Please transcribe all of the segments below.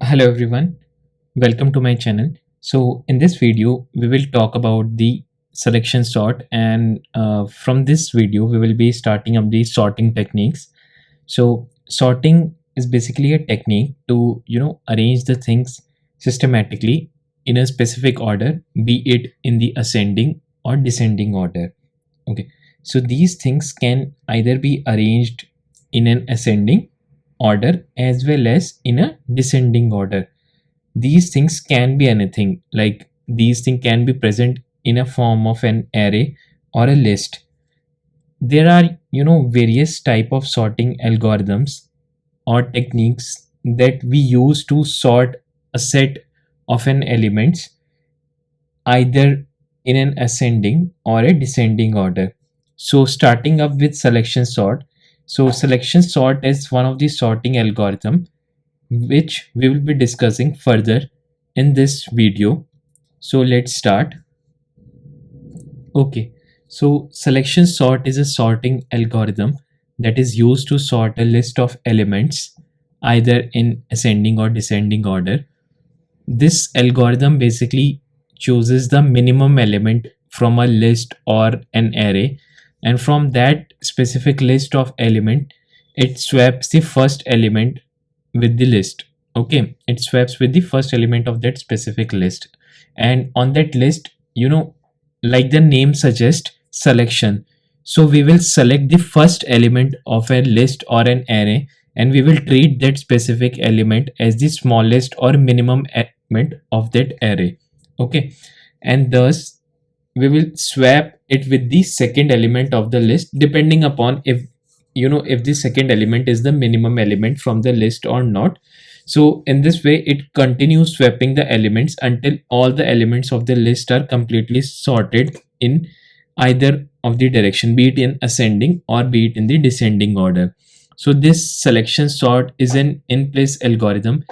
Hello everyone, welcome to my channel. So in this video we will talk about the selection sort, and from this video we will be starting up the sorting techniques. So sorting is basically a technique to arrange the things systematically in a specific order, be it in the ascending or descending order. Okay, so these things can either be arranged in an ascending order as well as in a descending order. These things can be anything, like these things can be present in a form of an array or a list. There are various type of sorting algorithms or techniques that we use to sort a set of an elements either in an ascending or a descending order. So starting up with selection sort. So selection sort is one of the sorting algorithm which we will be discussing further in this video. So let's start. Okay, so selection sort is a sorting algorithm that is used to sort a list of elements either in ascending or descending order. This algorithm basically chooses the minimum element from a list or an array, and from that specific list of element it swaps the first element with the list. Okay, it swaps with the first element of that specific list, and on that list, like the name suggests, selection. So we will select the first element of a list or an array, and we will treat that specific element as the smallest or minimum element of that array. Okay, and thus we will swap it with the second element of the list depending upon if the second element is the minimum element from the list or not. So in this way it continues swapping the elements until all the elements of the list are completely sorted in either of the direction, be it in ascending or be it in the descending order. So this selection sort is an in place algorithm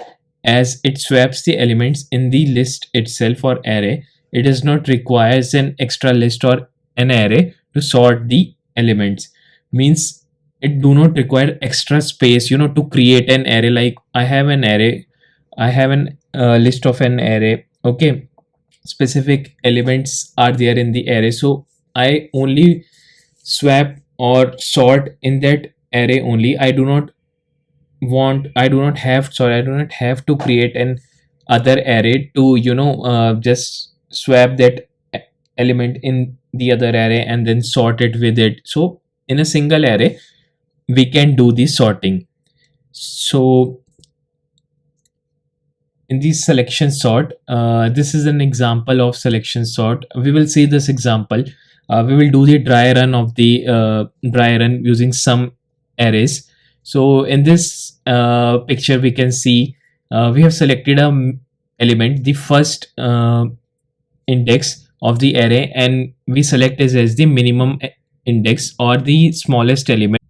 as it swaps the elements in the list itself or array. It does not requires an extra list or an array to sort the elements. Means it do not require extra space to create an array. Like I have an array, I have an list of an array. Okay, specific elements are there in the array, so I only swap or sort in that array only. I do not have to create an other array to just swap that element in the other array and then sort it with it. So in a single array we can do the sorting. So in the selection sort, this is an example of selection sort. We will see this example. We will do the dry run of the dry run using some arrays. So in this picture we can see we have selected a element, the first index of the array, and we select it as the minimum index or the smallest element.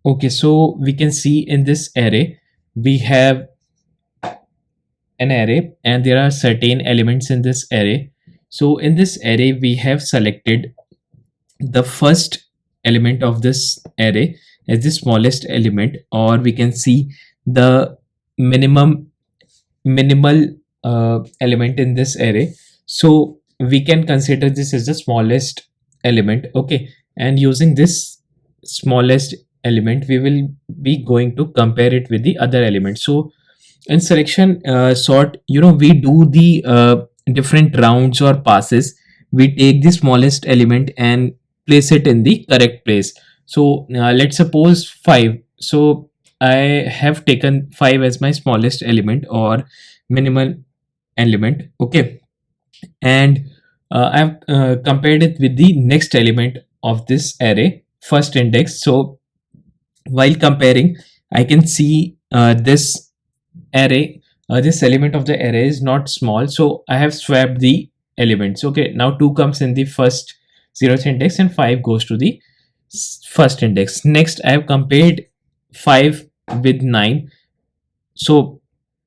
Okay, so we can see in this array we have an array and there are certain elements in this array. So in this array we have selected the first element of this array as the smallest element, or we can see the minimal element in this array. So we can consider this as the smallest element. Okay, and using this smallest element we will be going to compare it with the other elements. So in selection sort, we do the different rounds or passes. We take the smallest element and place it in the correct place. So let's suppose 5. So I have taken 5 as my smallest element or minimal element. Okay, and I've compared it with the next element of this array, first index. So while comparing, I can see this array, this element of the array is not small, so I have swapped the elements. Okay, now 2 comes in the first 0th index and 5 goes to the first index. Next I have compared 5 with 9, so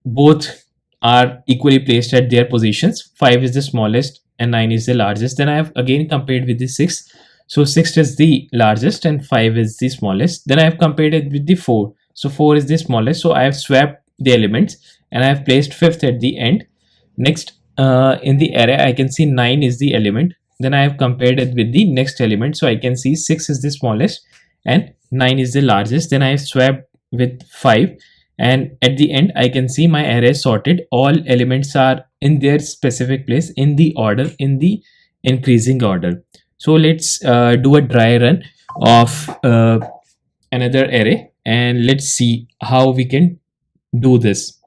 both are equally placed at their positions. 5 is the smallest and 9 is the largest. Then I have again compared with the 6. So 6 is the largest and 5 is the smallest. Then I have compared it with the 4. So 4 is the smallest. So I have swapped the elements and I have placed fifth at the end. Next, in the array I can see 9 is the element. Then I have compared it with the next element, so I can see 6 is the smallest and 9 is the largest. Then I have swapped with 5, and at the end I can see my array sorted. All elements are in their specific place in the order, in the increasing order. So let's do a dry run of another array, and let's see how we can do this.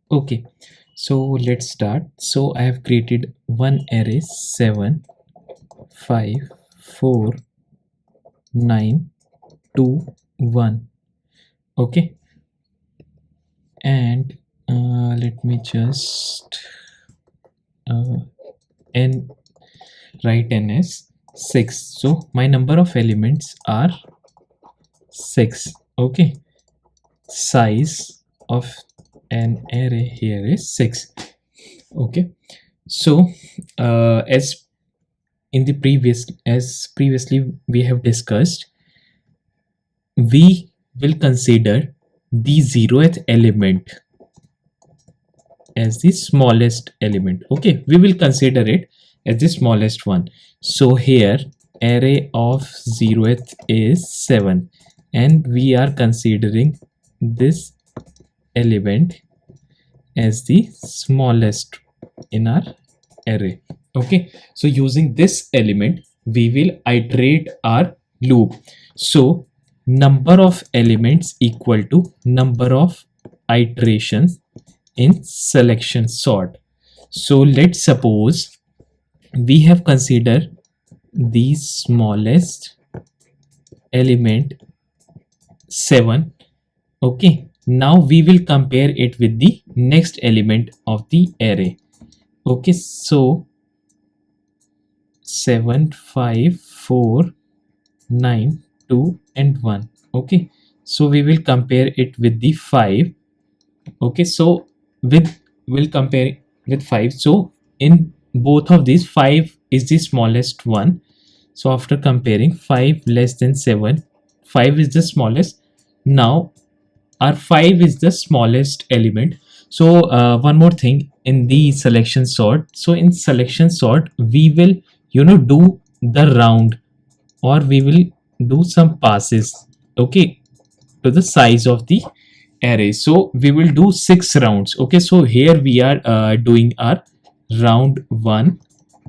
Okay, so let's start. So I have created one array 7 5 4 9 2 1. Okay, and let me just uh, n write n as 6. So my number of elements are 6. Okay, size of an array here is 6. Okay, so as previously we have discussed, we will consider the 0th element as the smallest element. Okay, we will consider it as the smallest one. So here array of 0th is 7, and we are considering this element as the smallest in our array. Okay, so using this element we will iterate our loop. So number of elements equal to number of iterations in selection sort. So let's suppose we have considered the smallest element 7. Okay, now we will compare it with the next element of the array. Okay, so 7 5 4 9 2 and 1. Okay, so we will compare it with the 5. Okay, so we'll compare with 5. So in both of these, 5 is the smallest one. So after comparing 5 less than 7, 5 is the smallest. Now our 5 is the smallest element. So one more thing in the selection sort. So in selection sort we will do the round, or we will do some passes, okay, to the size of the array. So we will do 6 rounds. Okay, so here we are doing our round 1.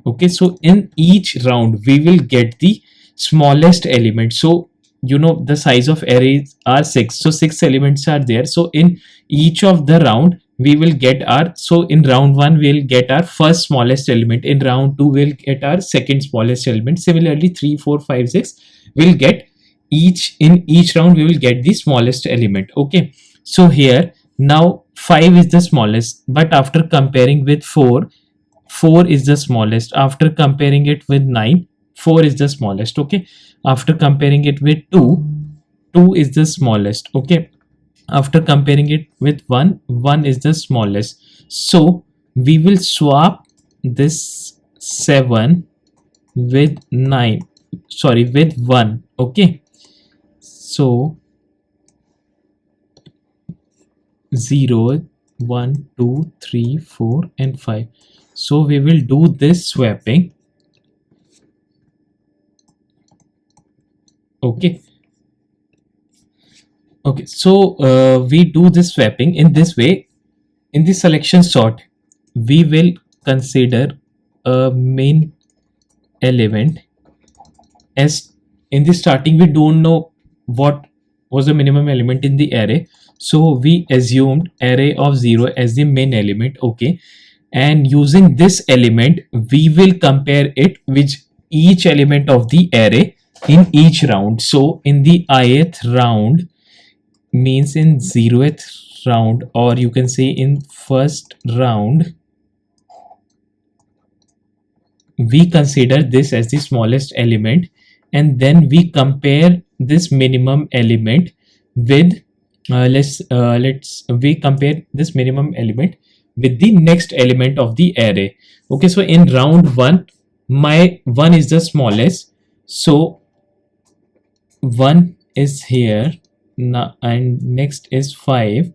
Okay, so in each round we will get the smallest element. So the size of arrays are 6, so 6 elements are there. So in each of the round we will get our, so in round 1 we'll get our first smallest element, in round 2 we'll get our second smallest element, similarly 3 4 5 6 we'll get in each round we will get the smallest element. Okay, so here now 5 is the smallest, but after comparing with 4, 4 is the smallest. After comparing it with 9, 4 is the smallest. Okay, after comparing it with 2, 2 is the smallest. Okay, after comparing it with 1, 1 is the smallest. So we will swap this 7 with 9, sorry, with 1. Okay, so 0 1 2 3 4 and 5. So we will do this swapping. Okay, so we do this swapping in this way. In the selection sort we will consider a main element, as in the starting we don't know what was the minimum element in the array, so we assumed array of 0 as the main element. Okay, and using this element we will compare it with each element of the array in each round. So in the ith round, means in 0th round, or you can say in first round, we consider this as the smallest element, and then we compare this minimum element with let's we compare this minimum element with the next element of the array. Okay, so in round 1 my 1 is the smallest, so 1 is here now, and next is 5,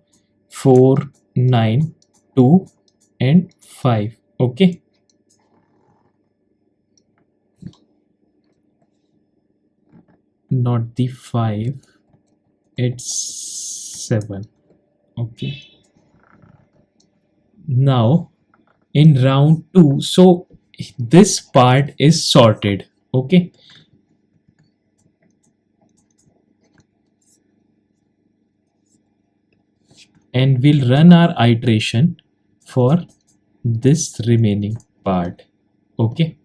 4, 9, 2 and 5. Okay, not the 5, it's 7. Okay, now in round 2, so this part is sorted. Okay, and we'll run our iteration for this remaining part. Okay,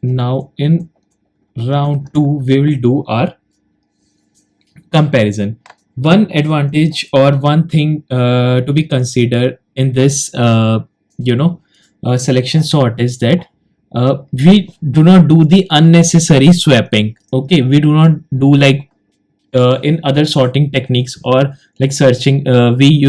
now in round 2 we will do our comparison. One advantage or one thing to be considered in this selection sort is that we do not do the unnecessary swapping. Okay, we do not do like in other sorting techniques or like searching, we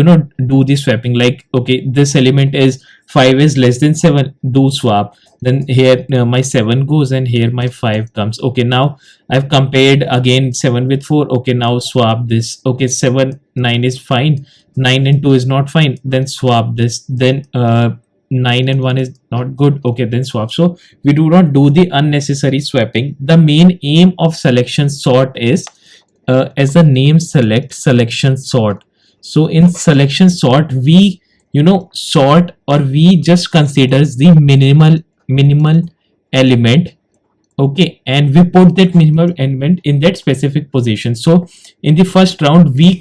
do the swapping, like okay, this element is 5 is less than 7, do swap, then here my 7 goes and here my 5 comes. Okay, now I've compared again 7 with 4. Okay, now swap this. Okay, 7 9 is fine, 9 and 2 is not fine, then swap this, then 9 and 1 is not good. Okay, then swap. So we do not do the unnecessary swapping. The main aim of selection sort is, as the name select, selection sort. So in selection sort we sort, or we just considers the minimal element. Okay, and we put that minimal element in that specific position. So in the first round we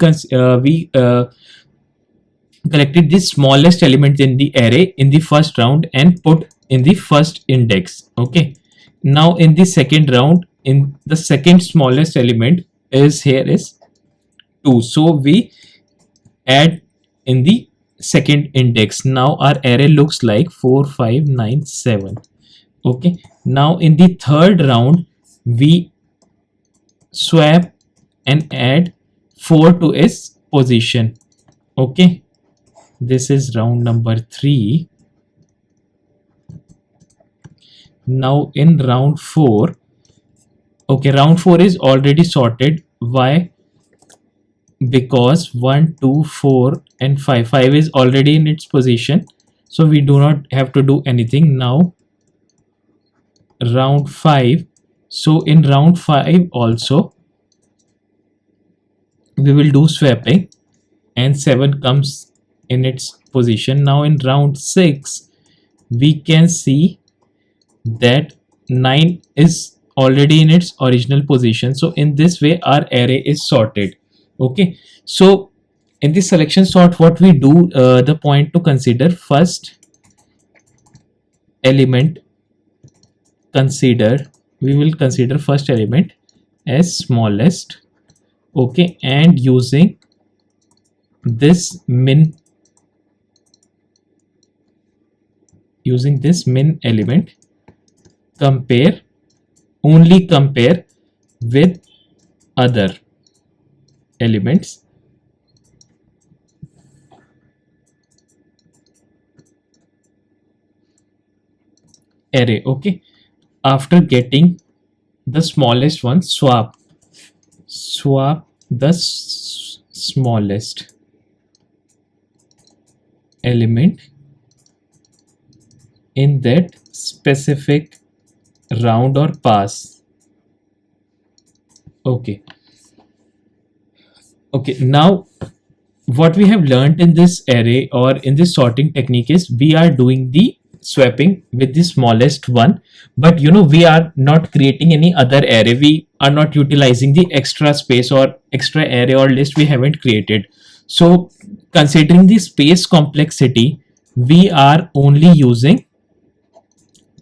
collected the smallest element in the array in the first round and put in the first index. Okay, now in the second round, in the second smallest element is here is 2, so we add in the second index. Now our array looks like 4, 5, 9, 7. Okay, now in the third round we swap and add 4 to its position. Okay, this is round number 3. Now in round 4, okay, round 4 is already sorted. Why? Because 1, 2, 4 and 5 is already in its position, so we do not have to do anything. Now round 5, so in round 5 also we will do swapping and 7 comes in its position. Now in round 6 we can see that 9 is already in its original position. So in this way our array is sorted. Okay, so in the selection sort what we do, the point to consider, first element consider, we will consider first element as smallest. Okay, and using this min element, compare, only compare with other elements. Array. Okay, after getting the smallest one, swap the smallest element in that specific round or pass. Okay, now what we have learned in this array or in this sorting technique is we are doing the swapping with the smallest one, but we are not creating any other array, we are not utilizing the extra space or extra array or list we haven't created. So considering the space complexity, we are only using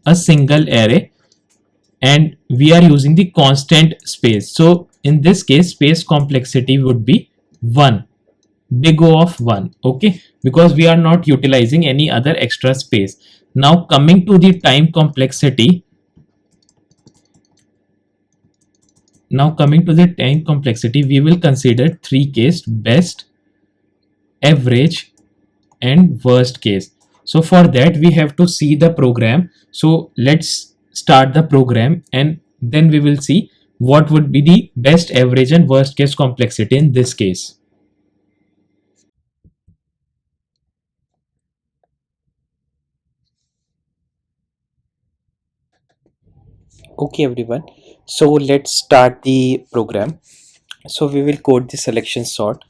a single array and we are using the constant space. So in this case space complexity would be 1. big O of 1. Okay, because we are not utilizing any other extra space. Now coming to the time complexity. Now coming to the time complexity, we will consider three cases: best, average, and worst case. So for that we have to see the program. So let's start the program and then we will see what would be the best, average, and worst case complexity in this case. Okay everyone, so let's start the program. So we will code the selection sort.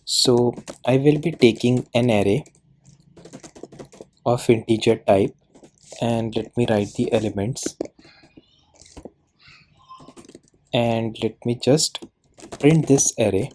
So I will be taking an array of integer type, and let me write the elements, and let me just print this array.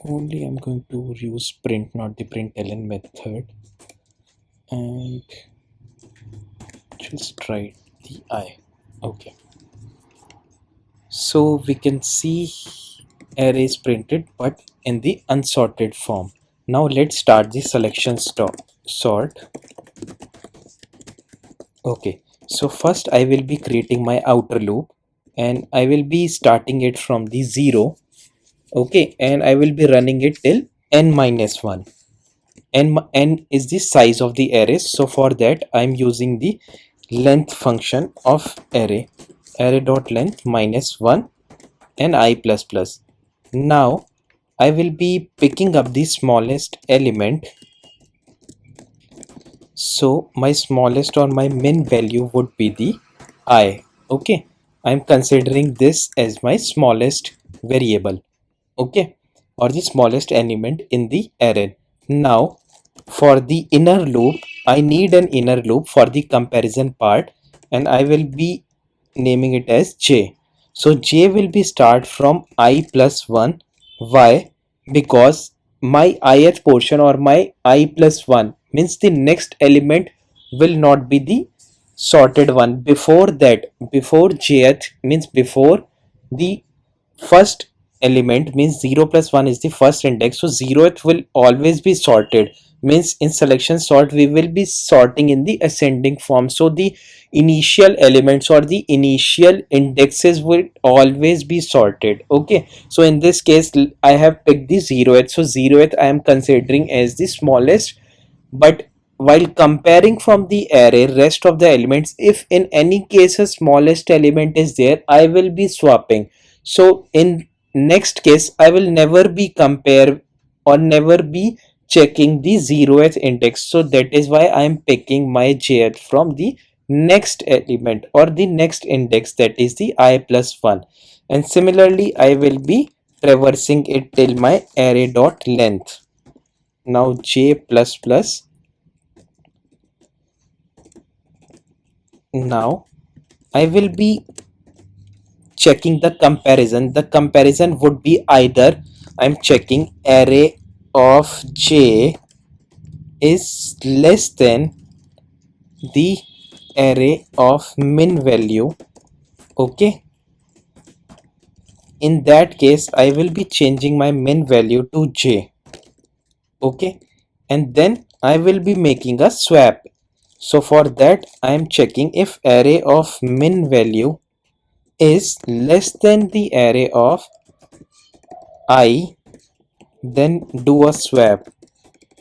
Only I'm going to use print, not the println method, and just write the I. Okay, so we can see array is printed but in the unsorted form. Now let's start the selection sort. Okay, so first I will be creating my outer loop, and I will be starting it from the 0. Okay, and I will be running it till n minus 1. N is the size of the array, so for that I'm using the length function of array dot length minus 1 and I plus plus. Now I will be picking up the smallest element. So my smallest or my min value would be the I. Okay, I'm considering this as my smallest variable. Okay, or the smallest element in the array. Now for the inner loop, I need an inner loop for the comparison part, and I will be naming it as j. So j will be start from I plus 1. Why? Because my ith portion or my I plus 1 means the next element will not be the sorted one. Before that, before jth means before the first element, means 0 plus 1 is the first index, so 0th will always be sorted. Means in selection sort we will be sorting in the ascending form, so the initial elements or the initial indexes will always be sorted. Okay, so in this case I have picked the 0th, so 0th I am considering as the smallest. But while comparing from the array rest of the elements, if in any case a smallest element is there, I will be swapping. So in next case I will never be compare or never be checking the 0th index, so that is why I am picking my jth from the next element or the next index, that is the I plus 1. And similarly I will be traversing it till my array dot length. Now j plus plus. Now I will be checking the comparison. The comparison would be either I'm checking array of j is less than the array of min value. Okay, in that case I will be changing my min value to j. Okay, and then I will be making a swap. So for that I am checking if array of min value is less than the array of I, then do a swap.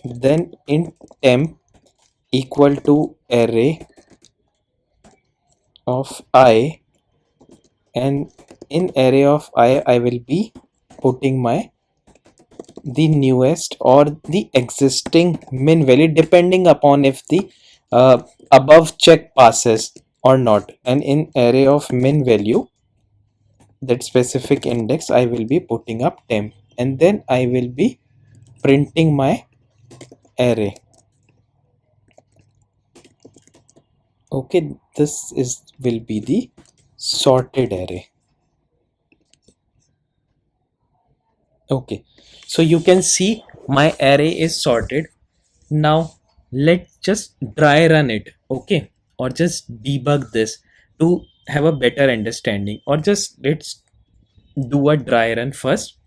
Then int temp equal to array of I, and in array of I will be putting my the newest or the existing min value depending upon if the uh, above check passes or not. And in array of min value, that specific index I will be putting up temp, and then I will be printing my array. Okay, this is will be the sorted array. Okay, so you can see my array is sorted. Now let's just dry run it, okay, or just debug this to have a better understanding, or just let's do a dry run first.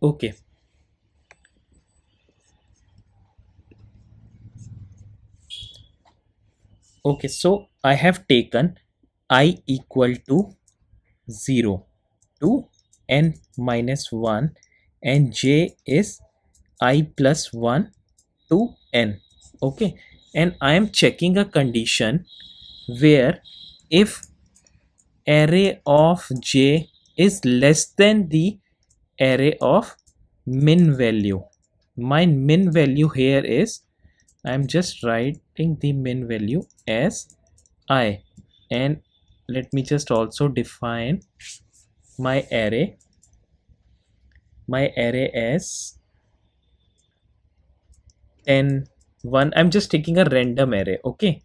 Okay, okay, so I have taken I equal to 0 to n minus 1, and j is I plus 1 to n. Okay, and I am checking a condition where if array of j is less than the array of min value. My min value here is, I'm just writing the min value as I, and let me just also define my array as 10 1. I'm just taking a random array, okay,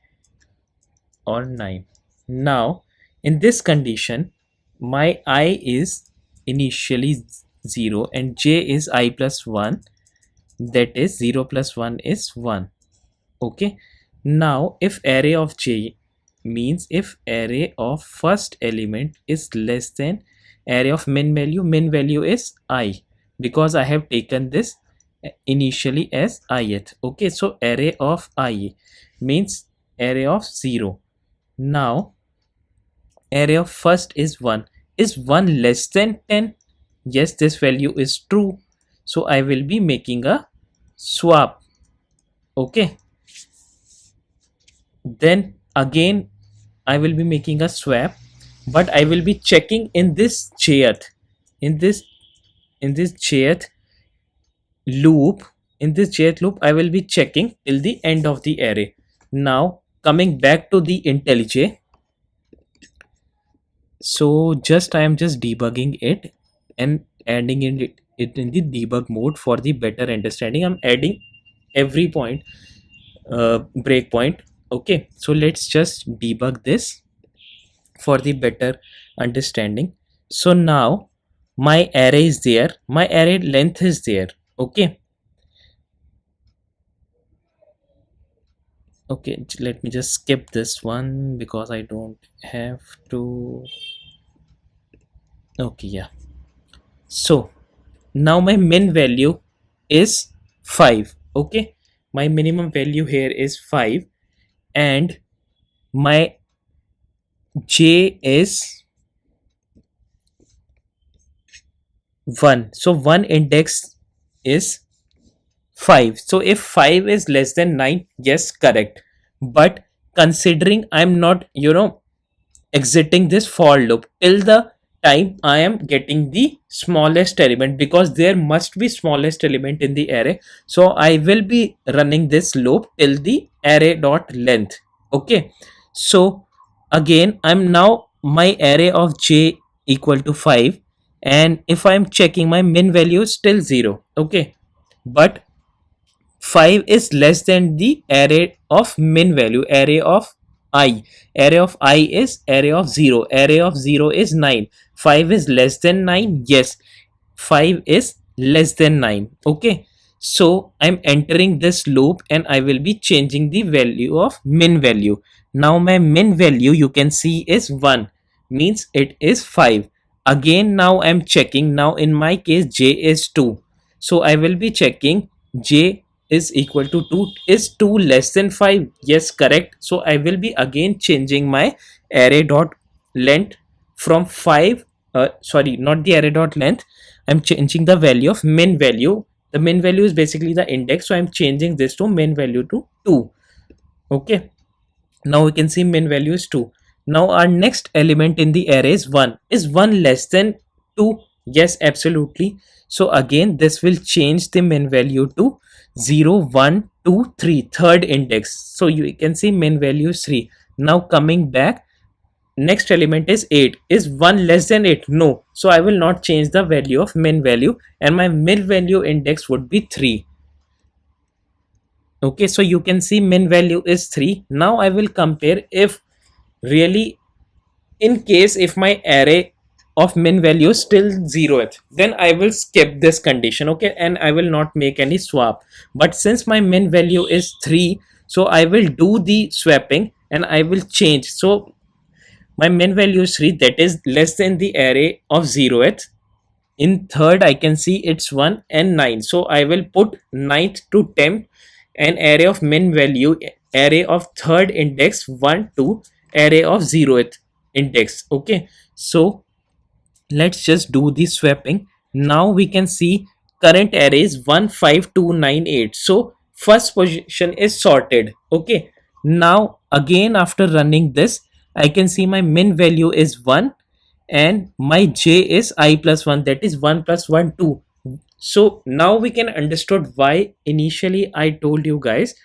or 9. Now in this condition, my I is initially 0 and j is I plus 1, that is 0 plus 1 is 1. Okay, now if array of j means if array of first element is less than array of min value is I, because I have taken this initially as ith. Okay, so array of I means array of 0. Now array of first is 1. Is 1 less than 10? Yes, this value is true, so I will be making a swap. Okay, then again I will be making a swap, but I will be checking in this jth, in this in this jth loop, in this jth loop I will be checking till the end of the array. Now coming back to the IntelliJ, so just I am just debugging it and adding it in the debug mode for the better understanding. I'm adding every point, breakpoint. Okay, so let's just debug this for the better understanding. So now my array is there, my array length is there. Okay, okay, let me just skip this one because I don't have to. Okay, yeah, so now my min value is 5. Okay, my minimum value here is 5, and my j is 1, so one index is 5. So if 5 is less than 9, yes, correct. But considering I'm not, exiting this for loop till the time I am getting the smallest element, because there must be smallest element in the array. So I will be running this loop till the array dot length. Okay. So again, I'm now my array of j equal to 5, and if I'm checking, my min value is still 0. Okay. But 5 is less than the array of min value, array of I. Array of I is array of 0. Array of 0 is 9. 5 is less than 9. Yes, 5 is less than 9. Okay, so I'm entering this loop and I will be changing the value of min value. Now my min value, you can see, is 1, means it is 5. Again, now I'm checking. Now in my case, j is 2, so I will be checking j is equal to 2. Is 2 less than 5? Yes, correct. So I will be again changing my array dot length from 5, sorry, not the array dot length, I'm changing the value of min value. The min value is basically the index, so I'm changing this to min value to 2. Okay, now we can see min value is 2. Now our next element in the array is 1. Is 1 less than 2? Yes, absolutely. So again, this will change the min value to 0, 1, 2, 3, third index. So you can see min value is 3. Now coming back, next element is 8. Is 1 less than 8? No. So I will not change the value of min value, and my min value index would be 3. Okay, so you can see min value is 3. Now I will compare if really, in case if my array of min value is still 0th, then I will skip this condition, okay, and I will not make any swap. But since my min value is 3, so I will do the swapping and I will change. So my min value is 3, that is less than the array of 0th. In third I can see it's 1 and 9, so I will put ninth to 10th, an array of min value, array of third index 1 to array of 0th index. Okay, so let's just do the swapping. Now we can see current array is 15298, so first position is sorted. Okay, now again after running this, I can see my min value is 1 and my j is I plus 1, that is 1 plus 1 2. So now we can understood why initially I told you guys,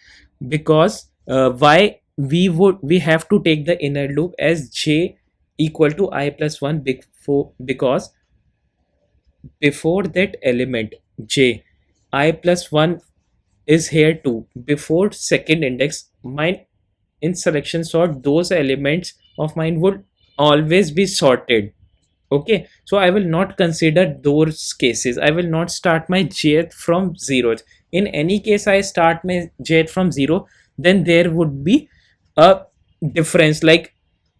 because why we have to take the inner loop as j equal to I plus 1 before, because before that element j, I plus 1 is here too. Before second index, mine in selection sort, those elements of mine would always be sorted. Okay, so I will not consider those cases. I will not start my jth from 0th. In any case I start my jth from 0, then there would be a difference, like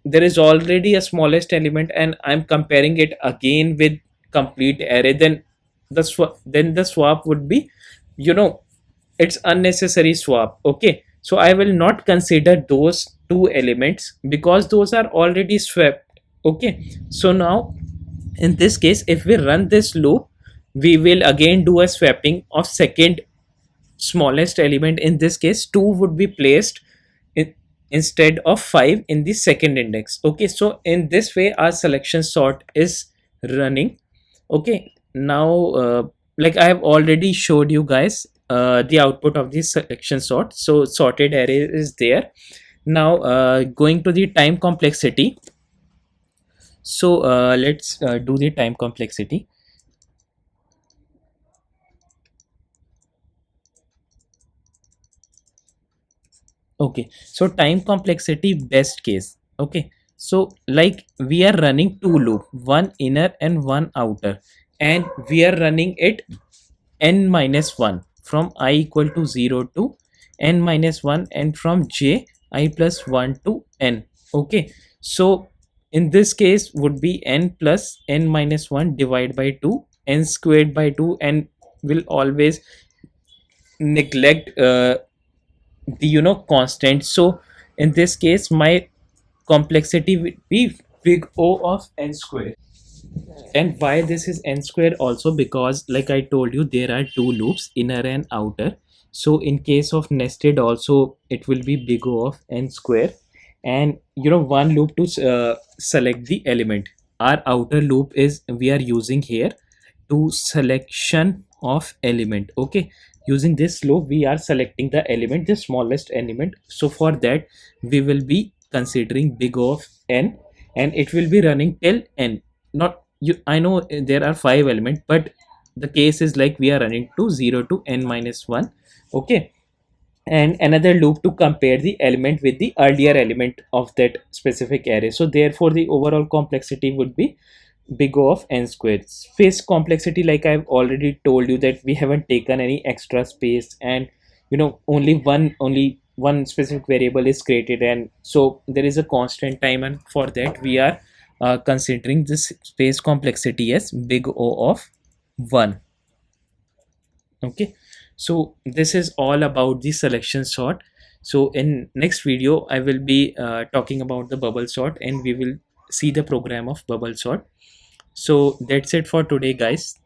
there is already a smallest element and I'm comparing it again with complete array, then the swap would be, you know, it's unnecessary swap. Okay, so I will not consider those two elements because those are already swapped. Okay, so now in this case if we run this loop, we will again do a swapping of second smallest element. In this case 2 would be placed in, instead of 5 in the second index. Okay, so in this way our selection sort is running. Okay, now like I have already showed you guys the output of the selection sort, so sorted array is there. Now going to the time complexity. So let's do the time complexity. Okay, so time complexity best case. Okay, so like we are running two loop, one inner and one outer, and we are running it n minus 1 from I equal to 0 to n minus 1 and from j I plus 1 to n. Okay, so in this case would be n plus n minus 1 divided by 2, n squared by 2, and will always neglect the constant. So in this case my complexity will be big O of n square. And why this is n square also, because like I told you there are two loops, inner and outer. So in case of nested also it will be big O of n square, and one loop to select the element. Our outer loop is we are using here to selection of element. Okay, using this loop we are selecting the element, the smallest element. So for that we will be considering big O of n, and it will be running till n. Not you, I know there are 5 elements, but the case is like we are running to 0 to n minus 1. Okay, and another loop to compare the element with the earlier element of that specific array. So therefore the overall complexity would be big O of n squared. Space complexity, like I've already told you, that we haven't taken any extra space, and only one specific variable is created, and so there is a constant time, and for that we are considering this space complexity as big O of 1. Okay, so this is all about the selection sort. So in next video I will be talking about the bubble sort, and we will see the program of bubble sort. So that's it for today, guys.